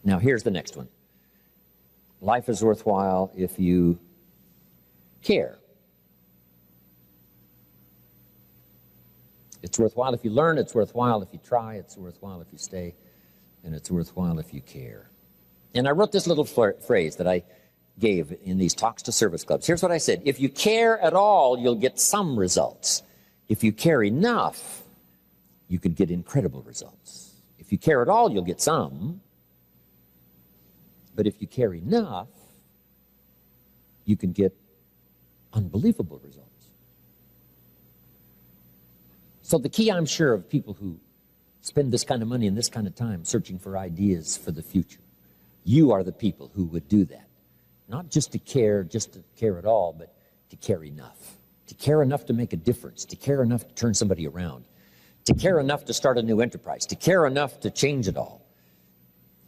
Now, here's the next one. Life is worthwhile if you care. It's worthwhile if you learn, it's worthwhile if you try, it's worthwhile if you stay, and it's worthwhile if you care. And I wrote this little phrase that I gave in these talks to service clubs. Here's what I said. If you care at all, you'll get some results. If you care enough, you could get incredible results. If you care at all, you'll get some. But if you care enough, you can get unbelievable results. So the key, I'm sure, of people who spend this kind of money and this kind of time searching for ideas for the future, you are the people who would do that. Not just to care at all, but to care enough. To care enough to make a difference, to care enough to turn somebody around, to care enough to start a new enterprise, to care enough to change it all,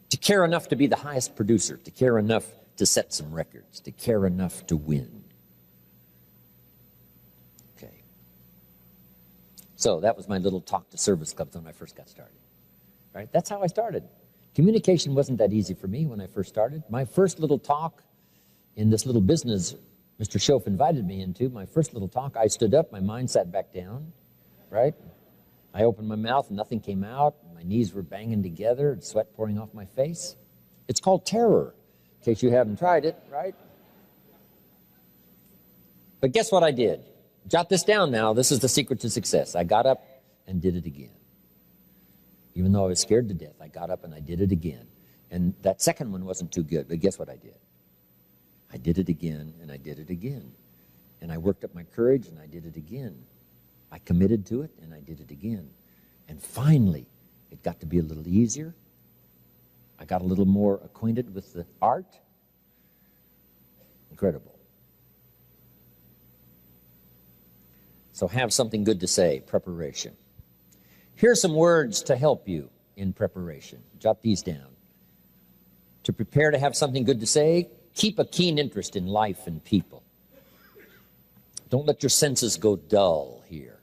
to care enough to be the highest producer, to care enough to set some records, to care enough to win. Okay. So that was my little talk to service clubs when I first got started. Right? That's how I started. Communication wasn't that easy for me when I first started. My first little talk in this little business Mr. Schoaf invited me into, my first little talk, I stood up, my mind sat back down, right? I opened my mouth and nothing came out. My knees were banging together and sweat pouring off my face. It's called terror, in case you haven't tried it, right? But guess what I did? Jot this down now. This is the secret to success. I got up and did it again. Even though I was scared to death, I got up and I did it again. And that second one wasn't too good, but guess what I did? I did it again and I did it again. And I worked up my courage and I did it again. I committed to it and I did it again. And finally, it got to be a little easier. I got a little more acquainted with the art. Incredible. So have something good to say, preparation. Here are some words to help you in preparation. Jot these down. To prepare to have something good to say, keep a keen interest in life and people. Don't let your senses go dull here.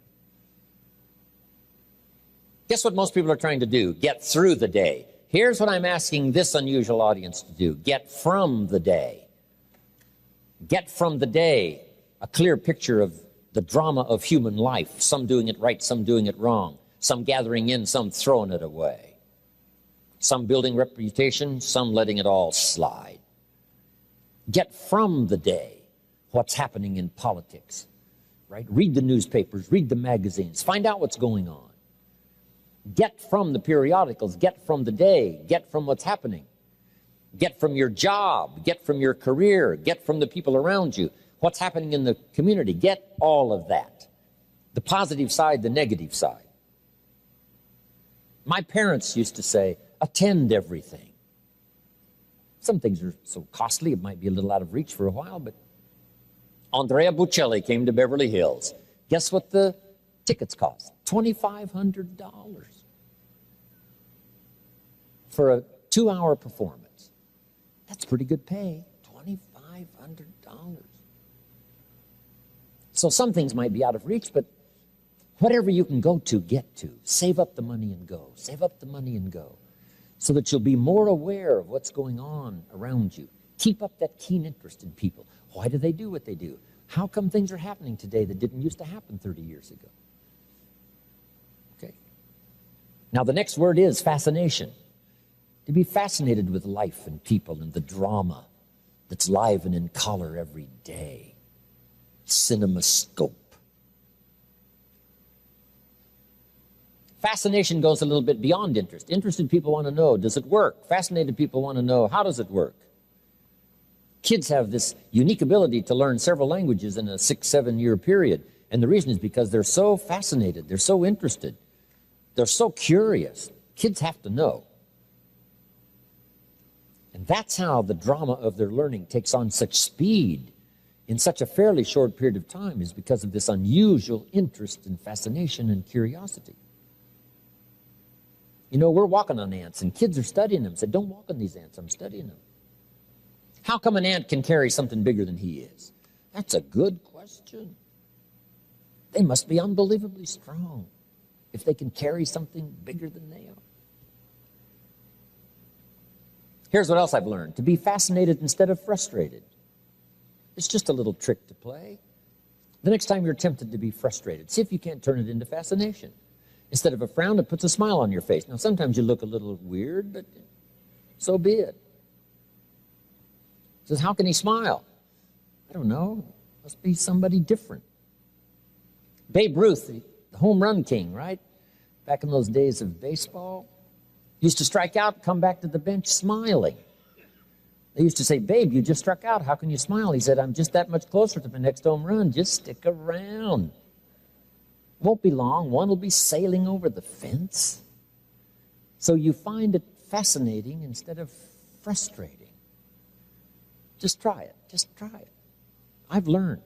Guess what most people are trying to do? Get through the day. Here's what I'm asking this unusual audience to do. Get from the day. Get from the day a clear picture of the drama of human life, some doing it right, some doing it wrong, some gathering in, some throwing it away, some building reputation, some letting it all slide. Get from the day what's happening in politics, right? Read the newspapers, read the magazines, find out what's going on. Get from the periodicals, get from the day, get from what's happening. Get from your job, get from your career, get from the people around you, what's happening in the community. Get all of that. The positive side, the negative side. My parents used to say, attend everything. Some things are so costly, it might be a little out of reach for a while, but Andrea Bocelli came to Beverly Hills. Guess what the tickets cost? $2,500 for a 2-hour performance. That's pretty good pay, $2,500. So some things might be out of reach, but whatever you can go to, get to. Save up the money and go. Save up the money and go. So that you'll be more aware of what's going on around you. Keep up that keen interest in people. Why do they do what they do? How come things are happening today that didn't used to happen 30 years ago? Okay. Now the next word is fascination. To be fascinated with life and people and the drama that's live and in color every day. CinemaScope. Fascination goes a little bit beyond interest. Interested people want to know, does it work? Fascinated people want to know, how does it work? Kids have this unique ability to learn several languages in a 6-7 year period. And the reason is because they're so fascinated, they're so interested, they're so curious. Kids have to know. And that's how the drama of their learning takes on such speed in such a fairly short period of time, is because of this unusual interest and fascination and curiosity. You know, we're walking on ants, and kids are studying them. Said, don't walk on these ants, I'm studying them. How come an ant can carry something bigger than he is? That's a good question. They must be unbelievably strong if they can carry something bigger than they are. Here's what else I've learned. To be fascinated instead of frustrated. It's just a little trick to play. The next time you're tempted to be frustrated, see if you can't turn it into fascination. Instead of a frown, it puts a smile on your face. Now, sometimes you look a little weird, but so be it. Says, how can he smile? I don't know. Must be somebody different. Babe Ruth, the home run king, right? Back in those days of baseball, used to strike out, come back to the bench smiling. They used to say, babe, you just struck out. How can you smile? He said, I'm just that much closer to the next home run. Just stick around. Won't be long. One will be sailing over the fence. So you find it fascinating instead of frustrating. Just try it. Just try it. I've learned.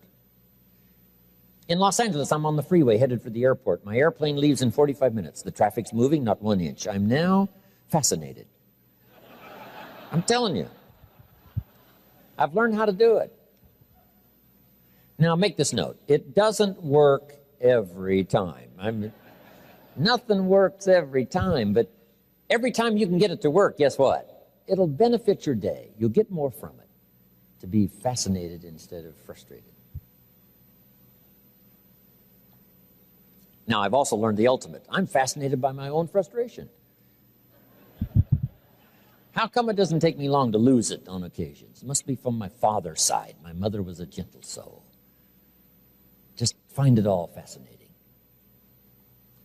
In Los Angeles, I'm on the freeway headed for the airport. My airplane leaves in 45 minutes. The traffic's moving, not 1 inch. I'm now fascinated. I'm telling you. I've learned how to do it. Now, make this note. It doesn't work every time. Nothing works every time, but every time you can get it to work, guess what? It'll benefit your day. You'll get more from it. To be fascinated instead of frustrated. Now, I've also learned the ultimate. I'm fascinated by my own frustration. How come it doesn't take me long to lose it on occasions? It must be from my father's side. My mother was a gentle soul. Just find it all fascinating.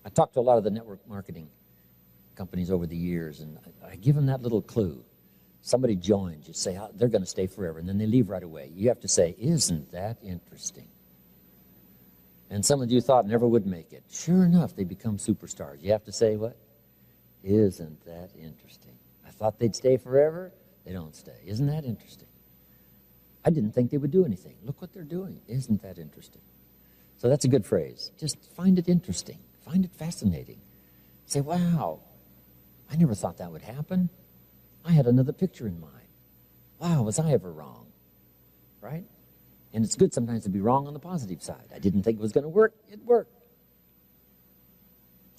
I talked to a lot of the network marketing companies over the years, and I give them that little clue. Somebody joins, you say, oh, they're going to stay forever, and then they leave right away. You have to say, isn't that interesting? And some of you thought never would make it. Sure enough, they become superstars. You have to say what? Isn't that interesting? I thought they'd stay forever. They don't stay. Isn't that interesting? I didn't think they would do anything. Look what they're doing. Isn't that interesting? So that's a good phrase. Just find it interesting. Find it fascinating. Say, wow, I never thought that would happen. I had another picture in mind. Wow, was I ever wrong? Right? And it's good sometimes to be wrong on the positive side. I didn't think it was going to work. It worked.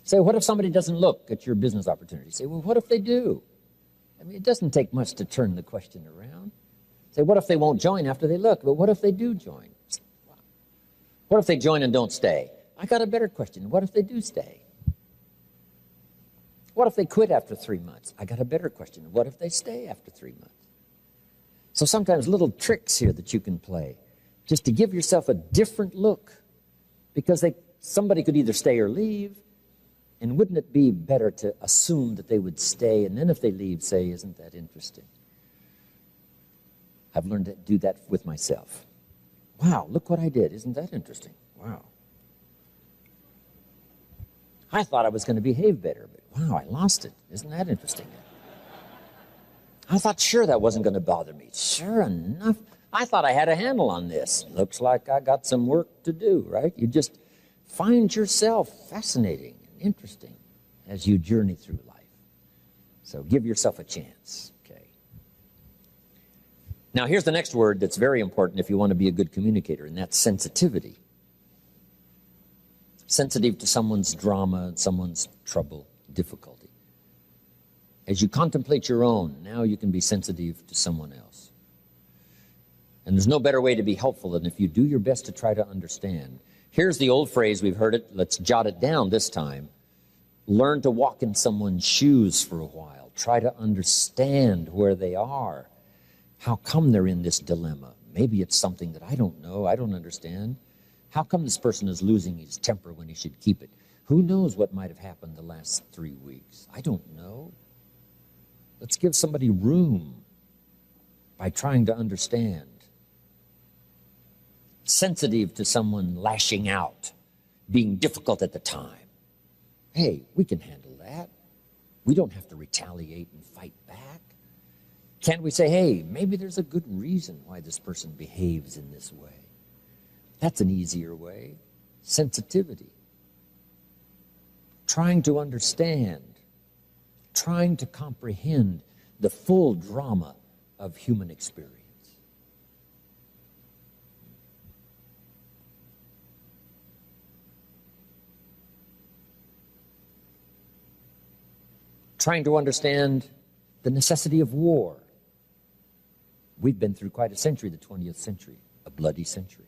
Say, what if somebody doesn't look at your business opportunity? Say, well, what if they do? I mean, it doesn't take much to turn the question around. Say, what if they won't join after they look? But what if they do join? What if they join and don't stay? I got a better question. What if they do stay? What if they quit after 3 months? I got a better question. What if they stay after 3 months? So sometimes little tricks here that you can play just to give yourself a different look, because somebody could either stay or leave, and wouldn't it be better to assume that they would stay, and then if they leave, say, isn't that interesting? I've learned to do that with myself. Wow, look what I did. Isn't that interesting? Wow. I thought I was going to behave better, but wow, I lost it. Isn't that interesting? I thought, sure, that wasn't going to bother me. Sure enough, I thought I had a handle on this. Looks like I got some work to do, right? You just find yourself fascinating and interesting as you journey through life. So give yourself a chance, okay? Now, here's the next word that's very important if you want to be a good communicator, and that's sensitivity. Sensitive to someone's drama, someone's trouble, difficulty. As you contemplate your own, now you can be sensitive to someone else. And there's no better way to be helpful than if you do your best to try to understand. Here's the old phrase, we've heard it, let's jot it down this time. Learn to walk in someone's shoes for a while. Try to understand where they are. How come they're in this dilemma? Maybe it's something that I don't know, I don't understand. How come this person is losing his temper when he should keep it? Who knows what might have happened the last 3 weeks? I don't know. Let's give somebody room by trying to understand. Sensitive to someone lashing out, being difficult at the time. Hey, we can handle that. We don't have to retaliate and fight back. Can't we say, hey, maybe there's a good reason why this person behaves in this way? That's an easier way. Sensitivity. Trying to understand. Trying to comprehend the full drama of human experience. Trying to understand the necessity of war We've been through quite a century, the 20th century, a bloody century.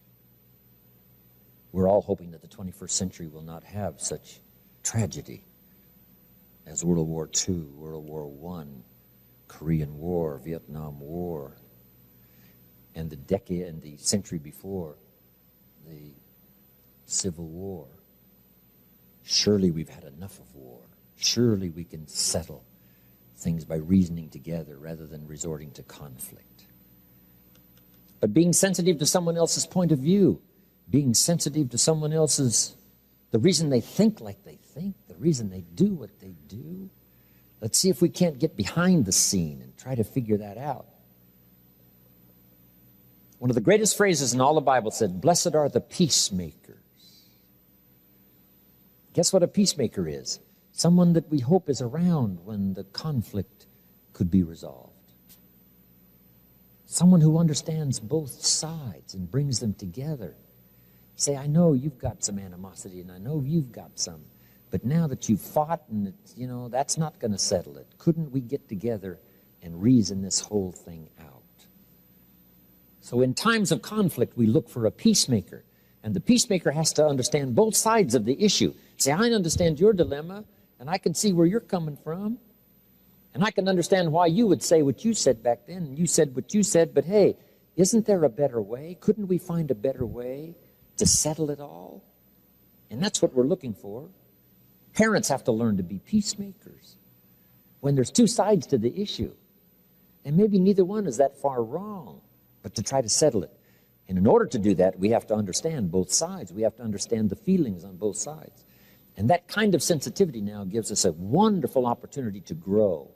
We're all hoping that the 21st century will not have such tragedy as World War II, World War I, Korean War, Vietnam War, and the decade and the century before, the Civil War. Surely we've had enough of war. Surely we can settle things by reasoning together rather than resorting to conflict. But being sensitive to someone else's point of view, being sensitive to someone else's, the reason they think like they think, the reason they do what they do, let's see if we can't get behind the scene and try to figure that out. One of the greatest phrases in all the Bible said, "Blessed are the peacemakers." Guess what a peacemaker is? Someone that we hope is around when the conflict could be resolved. Someone who understands both sides and brings them together. Say, I know you've got some animosity and I know you've got some, but now that you've fought and it's, that's not going to settle it. Couldn't we get together and reason this whole thing out? So in times of conflict, we look for a peacemaker. And the peacemaker has to understand both sides of the issue. Say, I understand your dilemma, and I can see where you're coming from. And I can understand why you would say what you said back then, and you said what you said, but hey, isn't there a better way? Couldn't we find a better way to settle it all? And that's what we're looking for. Parents have to learn to be peacemakers when there's two sides to the issue. And maybe neither one is that far wrong, but to try to settle it. And in order to do that, we have to understand both sides. We have to understand the feelings on both sides. And that kind of sensitivity now gives us a wonderful opportunity to grow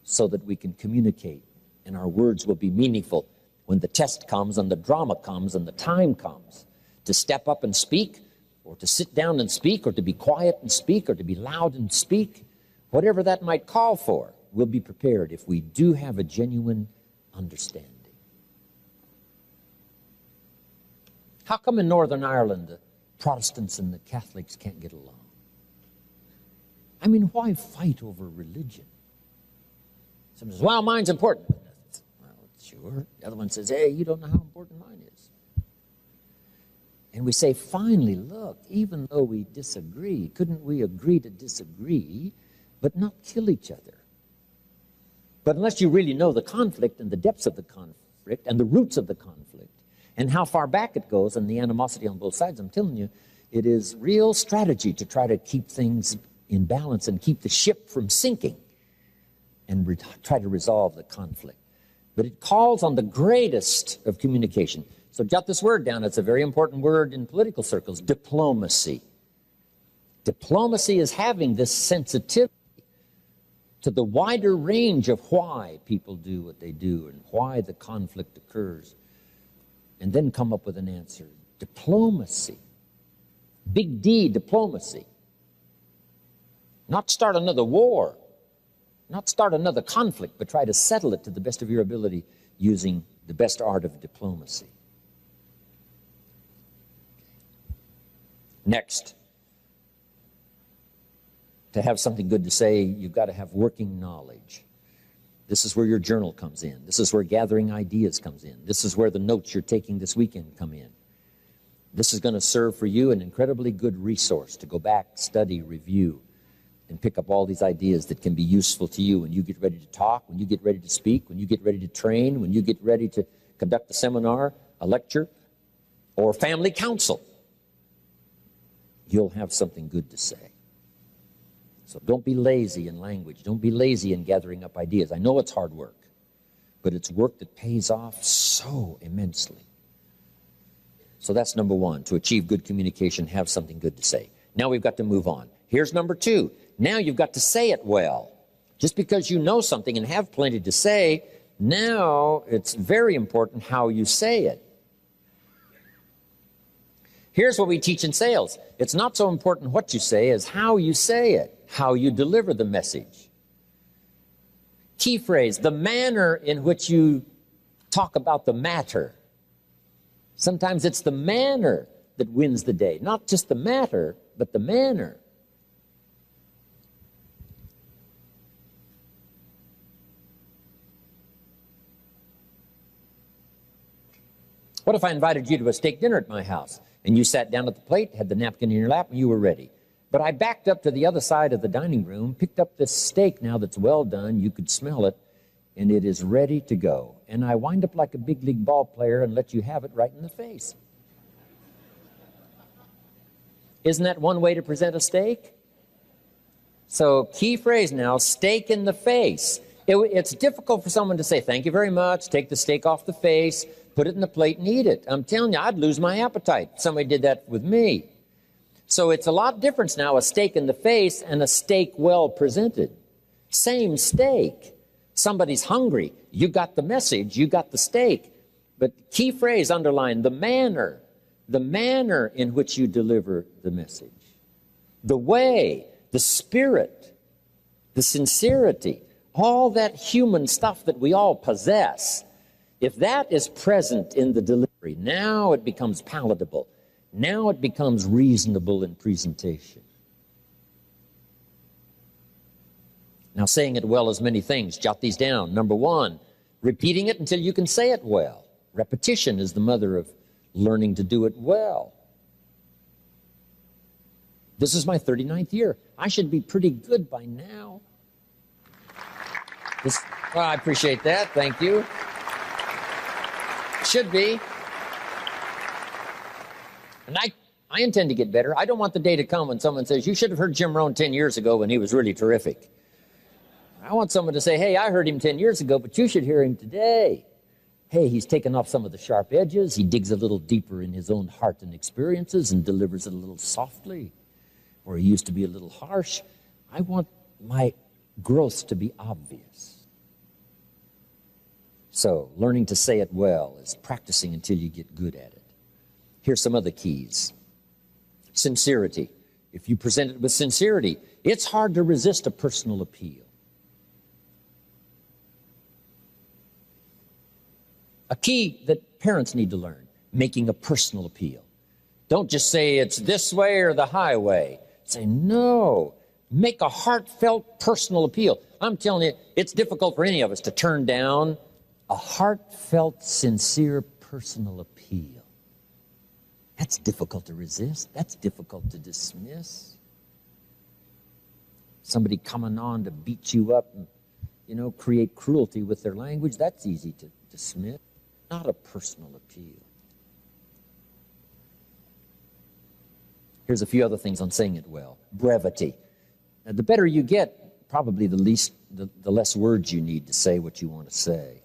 so that we can communicate and our words will be meaningful when the test comes and the drama comes and the time comes to step up and speak, or to sit down and speak, or to be quiet and speak, or to be loud and speak. Whatever that might call for, we'll be prepared if we do have a genuine understanding. How come in Northern Ireland the Protestants and the Catholics can't get along? I mean, why fight over religion? Someone says, well, mine's important. Well, sure. The other one says, hey, you don't know how important mine is. And we say, finally, look, even though we disagree, couldn't we agree to disagree, but not kill each other? But unless you really know the conflict and the depths of the conflict and the roots of the conflict, and how far back it goes and the animosity on both sides, I'm telling you, it is real strategy to try to keep things in balance and keep the ship from sinking and try to resolve the conflict. But it calls on the greatest of communication. So jot this word down. It's a very important word in political circles, diplomacy. Diplomacy is having this sensitivity to the wider range of why people do what they do and why the conflict occurs, and then come up with an answer. Diplomacy. Big D, diplomacy. Not start another war, not start another conflict, but try to settle it to the best of your ability using the best art of diplomacy. Next, to have something good to say, you've got to have working knowledge. This is where your journal comes in. This is where gathering ideas comes in. This is where the notes you're taking this weekend come in. This is going to serve for you an incredibly good resource to go back, study, review, and pick up all these ideas that can be useful to you when you get ready to talk, when you get ready to speak, when you get ready to train, when you get ready to conduct a seminar, a lecture, or family council. You'll have something good to say. So don't be lazy in language. Don't be lazy in gathering up ideas. I know it's hard work, but it's work that pays off so immensely. So that's number one. To achieve good communication, have something good to say. Now we've got to move on. Here's number two. Now you've got to say it well. Just because you know something and have plenty to say, now it's very important how you say it. Here's what we teach in sales. It's not so important what you say as how you say it, how you deliver the message. Key phrase, the manner in which you talk about the matter. Sometimes it's the manner that wins the day, not just the matter, but the manner. What if I invited you to a steak dinner at my house, and you sat down at the plate, had the napkin in your lap, and you were ready? But I backed up to the other side of the dining room, picked up this steak now that's well done, you could smell it, and it is ready to go. And I wind up like a big league ball player and let you have it right in the face. Isn't that one way to present a steak? So key phrase now, steak in the face. It's difficult for someone to say, thank you very much, take the steak off the face, put it in the plate and eat it. I'm telling you, I'd lose my appetite if somebody did that with me. So it's a lot different now, a steak in the face and a steak well presented. Same steak. Somebody's hungry. You got the message, you got the steak. But key phrase underlined, the manner in which you deliver the message. The way, the spirit, the sincerity, all that human stuff that we all possess. If that is present in the delivery, now it becomes palatable. Now it becomes reasonable in presentation. Now, saying it well is many things. Jot these down. Number one, repeating it until you can say it well. Repetition is the mother of learning to do it well. This is my 39th year. I should be pretty good by now. Well, I appreciate that. Thank you. Should be. And I intend to get better. I don't want the day to come when someone says, you should have heard Jim Rohn 10 years ago when he was really terrific. I want someone to say, hey, I heard him 10 years ago, but you should hear him today. Hey, he's taken off some of the sharp edges. He digs a little deeper in his own heart and experiences and delivers it a little softly, where he used to be a little harsh. I want my growth to be obvious. So, learning to say it well is practicing until you get good at it. Here's some other keys. Sincerity. If you present it with sincerity, it's hard to resist a personal appeal. A key that parents need to learn, making a personal appeal. Don't just say it's this way or the highway. Say, no, make a heartfelt personal appeal. I'm telling you, it's difficult for any of us to turn down a heartfelt, sincere personal appeal. That's difficult to resist. That's difficult to dismiss. Somebody coming on to beat you up and, create cruelty with their language, that's easy to dismiss. Not a personal appeal. Here's a few other things on saying it well. Brevity. Now, the better you get, probably the less words you need to say what you want to say.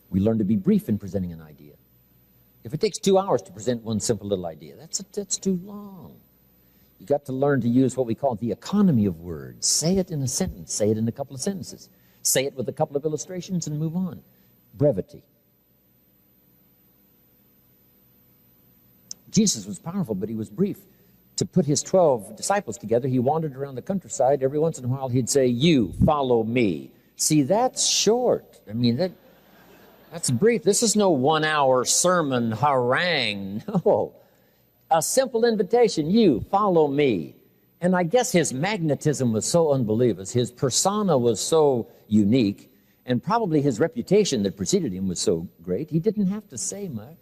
We learn to be brief in presenting an idea. If it takes 2 hours to present one simple little idea, that's too long. You got to learn to use what we call the economy of words. Say it in a sentence. Say it in a couple of sentences. Say it with a couple of illustrations and move on. Brevity. Jesus was powerful, but he was brief. To put his 12 disciples together, he wandered around the countryside. Every once in a while, he'd say, you, follow me. See, that's short. I mean, that's brief. This is no 1 hour sermon harangue. No. A simple invitation, you, follow me. And I guess his magnetism was so unbelievable. His persona was so unique, and probably his reputation that preceded him was so great, he didn't have to say much.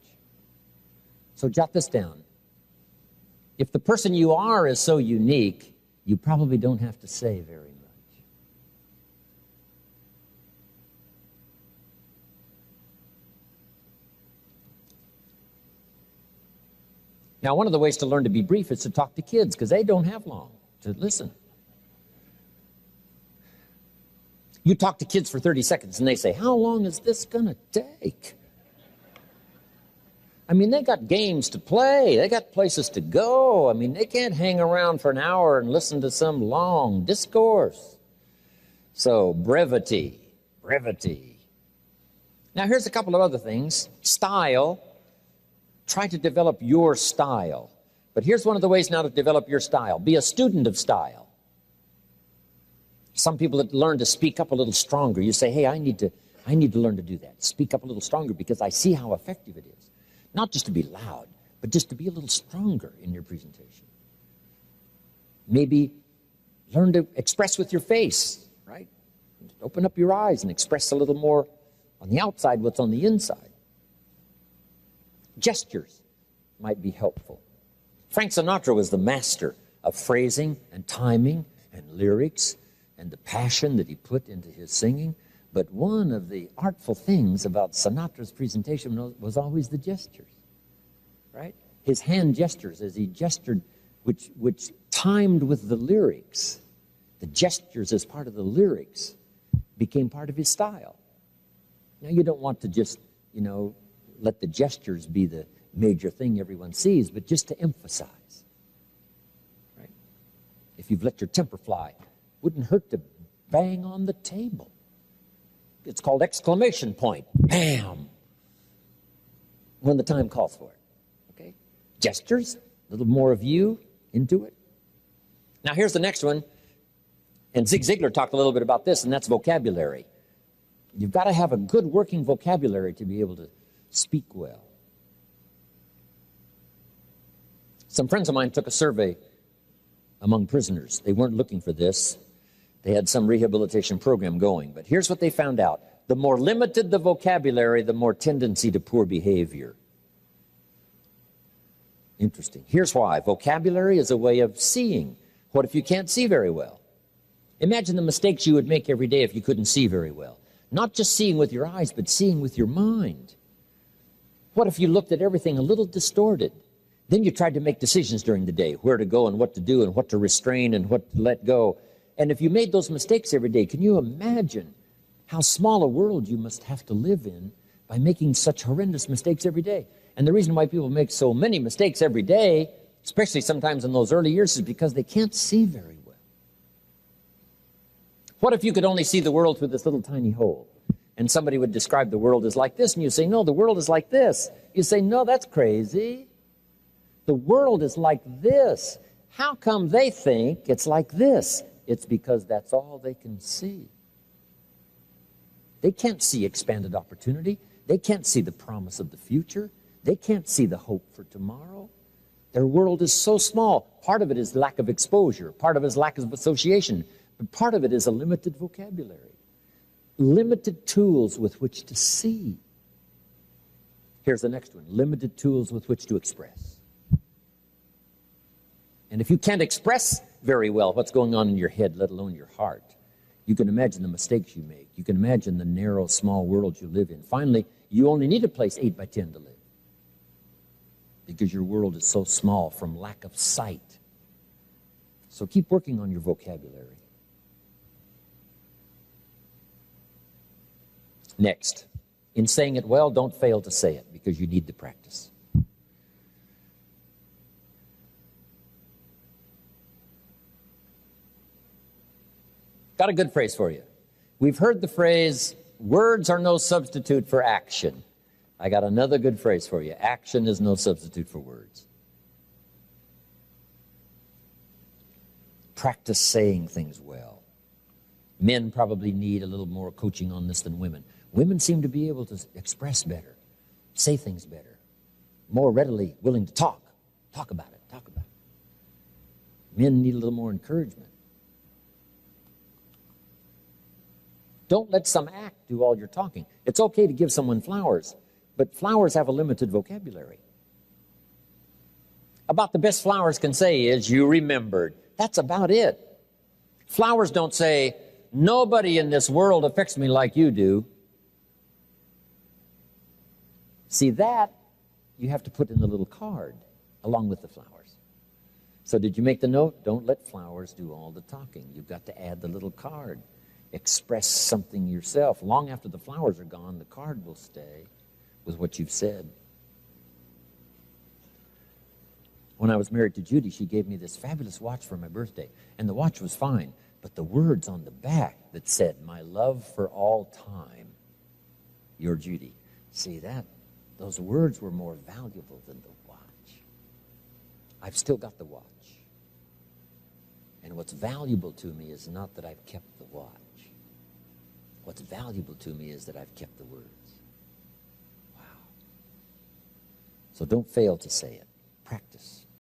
So jot this down. If the person you are is so unique, you probably don't have to say very much. Now, one of the ways to learn to be brief is to talk to kids, because they don't have long to listen. You talk to kids for 30 seconds, and they say, how long is this going to take? I mean, they got games to play. They got places to go. I mean, they can't hang around for an hour and listen to some long discourse. So, brevity. Now, here's a couple of other things. Style. Try to develop your style. But here's one of the ways now to develop your style. Be a student of style. Some people that learn to speak up a little stronger. You say, hey, I need to learn to do that. Speak up a little stronger because I see how effective it is. Not just to be loud, but just to be a little stronger in your presentation. Maybe learn to express with your face, right? Open up your eyes and express a little more on the outside what's on the inside. Gestures might be helpful. Frank Sinatra was the master of phrasing and timing and lyrics and the passion that he put into his singing. But one of the artful things about Sinatra's presentation was always the gestures, right? His hand gestures as he gestured, which timed with the lyrics. The gestures as part of the lyrics became part of his style. Now, you don't want to just, let the gestures be the major thing everyone sees, but just to emphasize, right? If you've let your temper fly, wouldn't hurt to bang on the table. It's called exclamation point. Bam! When the time calls for it. Okay? Gestures, a little more of you into it. Now here's the next one. And Zig Ziglar talked a little bit about this, and that's vocabulary. You've got to have a good working vocabulary to be able to speak well. Some friends of mine took a survey among prisoners. They weren't looking for this. They had some rehabilitation program going. But here's what they found out. The more limited the vocabulary, the more tendency to poor behavior. Interesting. Here's why. Vocabulary is a way of seeing. What if you can't see very well? Imagine the mistakes you would make every day if you couldn't see very well. Not just seeing with your eyes, but seeing with your mind. What if you looked at everything a little distorted? Then you tried to make decisions during the day, where to go and what to do and what to restrain and what to let go. And if you made those mistakes every day, can you imagine how small a world you must have to live in by making such horrendous mistakes every day? And the reason why people make so many mistakes every day, especially sometimes in those early years, is because they can't see very well. What if you could only see the world through this little tiny hole? And somebody would describe the world as like this, and you say, no, the world is like this. You say, no, that's crazy. The world is like this. How come they think it's like this? It's because that's all they can see. They can't see expanded opportunity. They can't see the promise of the future. They can't see the hope for tomorrow. Their world is so small. Part of it is lack of exposure. Part of it is lack of association. But part of it is a limited vocabulary. Limited tools with which to see. Here's the next one. Limited tools with which to express. And if you can't express very well what's going on in your head, let alone your heart, you can imagine the mistakes you make. You can imagine the narrow, small world you live in. Finally, you only need a place 8 by 10 to live, because your world is so small from lack of sight. So keep working on your vocabulary. Next, in saying it well, don't fail to say it, because you need the practice. Got a good phrase for you. We've heard the phrase, words are no substitute for action. I got another good phrase for you. Action is no substitute for words. Practice saying things well. Men probably need a little more coaching on this than women. Women seem to be able to express better, say things better, more readily willing to talk about it, talk about it. Men need a little more encouragement. Don't let some act do all your talking. It's okay to give someone flowers, but flowers have a limited vocabulary. About the best flowers can say is, you remembered. That's about it. Flowers don't say, nobody in this world affects me like you do. See, that you have to put in the little card along with the flowers. So did you make the note? Don't let flowers do all the talking. You've got to add the little card. Express something yourself. Long after the flowers are gone, the card will stay with what you've said. When I was married to Judy, she gave me this fabulous watch for my birthday. And the watch was fine, but the words on the back that said, my love for all time, your Judy. See that? Those words were more valuable than the watch. I've still got the watch. And what's valuable to me is not that I've kept the watch. What's valuable to me is that I've kept the words. Wow. So don't fail to say it.